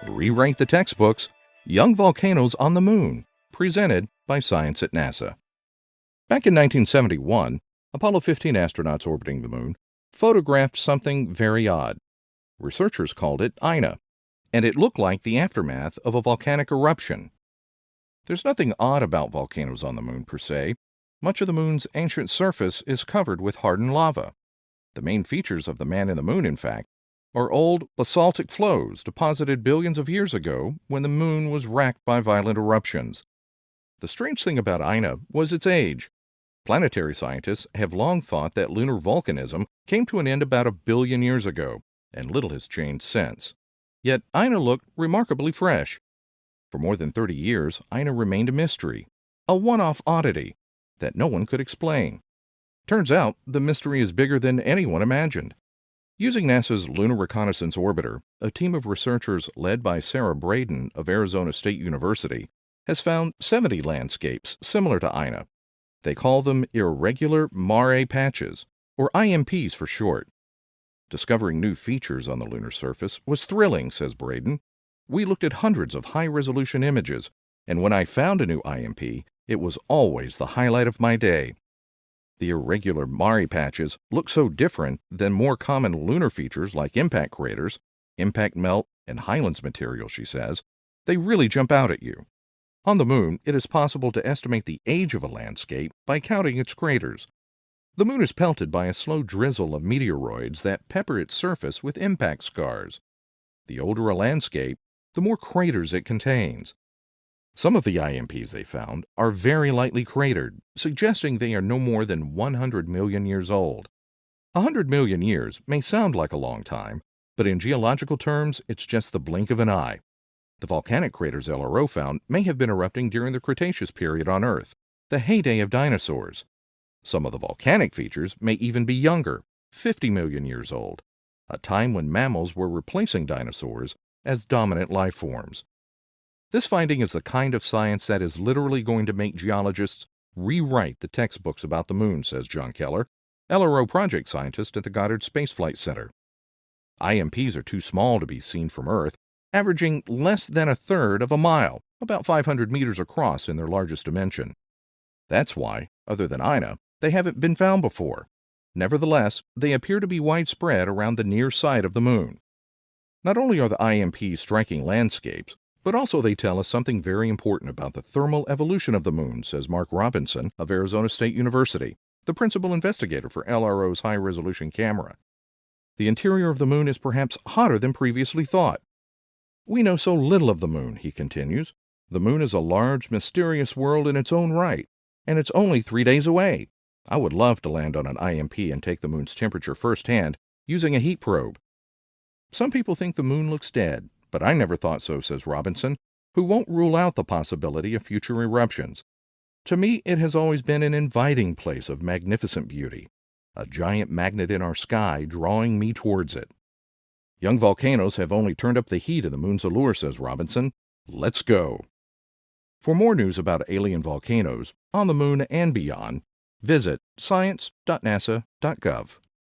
Rewrite the textbooks. Young Volcanoes on the Moon, presented by Science at NASA. Back in 1971, Apollo 15 astronauts orbiting the Moon photographed something very odd. Researchers called it INA, and it looked like the aftermath of a volcanic eruption. There's nothing odd about volcanoes on the Moon per se. Much of the Moon's ancient surface is covered with hardened lava. The main features of the Man in the Moon, in fact, are old basaltic flows deposited billions of years ago when the Moon was racked by violent eruptions. The strange thing about INA was its age. Planetary scientists have long thought that lunar volcanism came to an end about 1 billion years ago, and little has changed since. Yet INA looked remarkably fresh. For more than 30 years, INA remained a mystery, a one-off oddity that no one could explain. Turns out, the mystery is bigger than anyone imagined. Using NASA's Lunar Reconnaissance Orbiter, a team of researchers led by Sarah Braden of Arizona State University has found 70 landscapes similar to INA. They call them irregular mare patches, or IMPs for short. Discovering new features on the lunar surface was thrilling, says Braden. We looked at hundreds of high-resolution images, and when I found a new IMP, it was always the highlight of my day. The irregular mare patches look so different than more common lunar features like impact craters, impact melt, and highlands material, she says. They really jump out at you. On the Moon, it is possible to estimate the age of a landscape by counting its craters. The Moon is pelted by a slow drizzle of meteoroids that pepper its surface with impact scars. The older a landscape, the more craters it contains. Some of the IMPs they found are very lightly cratered, suggesting they are no more than 100 million years old. 100 million years may sound like a long time, but in geological terms, it's just the blink of an eye. The volcanic craters LRO found may have been erupting during the Cretaceous period on Earth, the heyday of dinosaurs. Some of the volcanic features may even be younger, 50 million years old, a time when mammals were replacing dinosaurs as dominant life forms. This finding is the kind of science that is literally going to make geologists rewrite the textbooks about the Moon, says John Keller, LRO project scientist at the Goddard Space Flight Center. IMPs are too small to be seen from Earth, averaging less than a third of a mile, about 500 meters across in their largest dimension. That's why, other than INA, they haven't been found before. Nevertheless, they appear to be widespread around the near side of the Moon. Not only are the IMPs striking landscapes, but also they tell us something very important about the thermal evolution of the Moon, says Mark Robinson of Arizona State University, the principal investigator for LRO's high-resolution camera. The interior of the Moon is perhaps hotter than previously thought. We know so little of the Moon, he continues. The Moon is a large, mysterious world in its own right, and it's only 3 days away. I would love to land on an IMP and take the Moon's temperature firsthand using a heat probe. Some people think the Moon looks dead, but I never thought so, says Robinson, who won't rule out the possibility of future eruptions. To me, it has always been an inviting place of magnificent beauty, a giant magnet in our sky drawing me towards it. Young volcanoes have only turned up the heat of the Moon's allure, says Robinson. Let's go. For more news about alien volcanoes, on the Moon and beyond, visit science.nasa.gov.